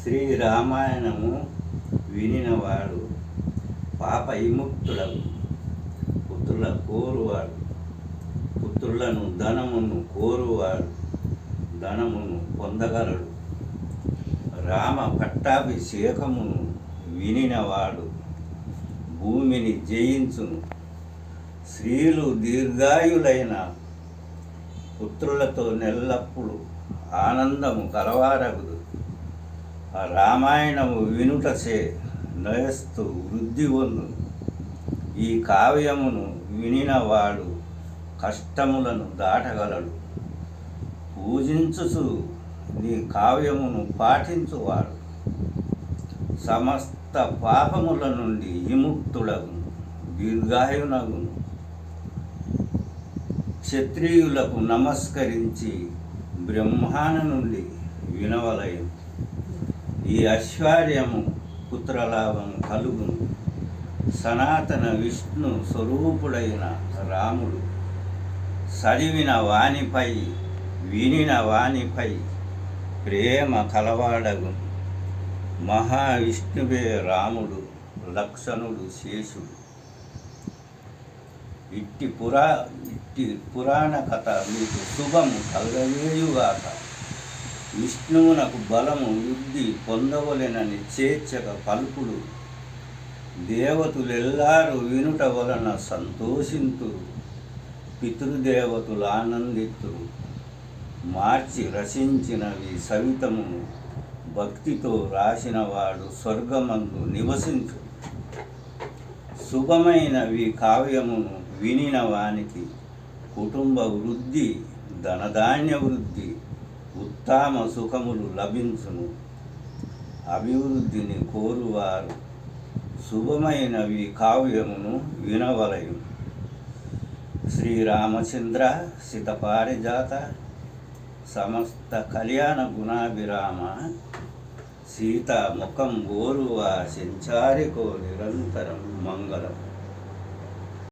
శ్రీ రామాయణము వినినవాడు పాప విముక్తుడగు. పుత్రుల కోరువాడు, పుత్రులను ధనమును కోరువాడు ధనమును పొందగలడు. రామ పట్టాభిషేకమును వినినవాడు భూమిని జయించును. స్త్రీలు దీర్ఘాయులైన పుత్రులతో నెల్లప్పుడు ఆనందము కలవారగుదు. ఆ రామాయణము వినుటచే నయస్సు వృద్ధి పొందును. ఈ కావ్యమును వినినవాడు కష్టములను దాటగలడు. పూజించుచు నీ కావ్యమును పాటించువాడు సమస్త పాపముల నుండి విముక్తుడగును, దీర్ఘాయునగును. క్షత్రియులకు నమస్కరించి బ్రహ్మాండ నుండి వినవలయను. ఈ ఐశ్వర్యము పుత్రలాభము కలుగును. సనాతన విష్ణు స్వరూపుడైన రాముడు చదివిన వానిపై వినిన వానిపై ప్రేమ కలవాడగును. మహావిష్ణువే రాముడు, లక్షణుడు శేషుడు. ఇట్టి పురాణ కథ మీకు శుభము కలగజేయుగాక. విష్ణువునకు బలము వృద్ధి పొందవలెనని చేర్చక పలుకుడు. దేవతలెల్లారు వినుట వలన సంతోషింతురు. పితృదేవతలు ఆనందితురు. మార్చి రచించినవి సవితమును భక్తితో రాసినవాడు స్వర్గమందు నివసించు. శుభమైనవి కావ్యమును వినిన వానికి కుటుంబ వృద్ధి, ధనధాన్య వృద్ధి, ఉత్తమ సుఖములు లభించును. అభివృద్ధిని కోరువారు శుభమైనవి కావ్యమును వినవలయు. శ్రీరామచంద్ర సితపారిజాత సమస్త కళ్యాణ గుణాభిరామ. సీత ముఖం గోరువా సంచారికో నిరంతరం మంగళం.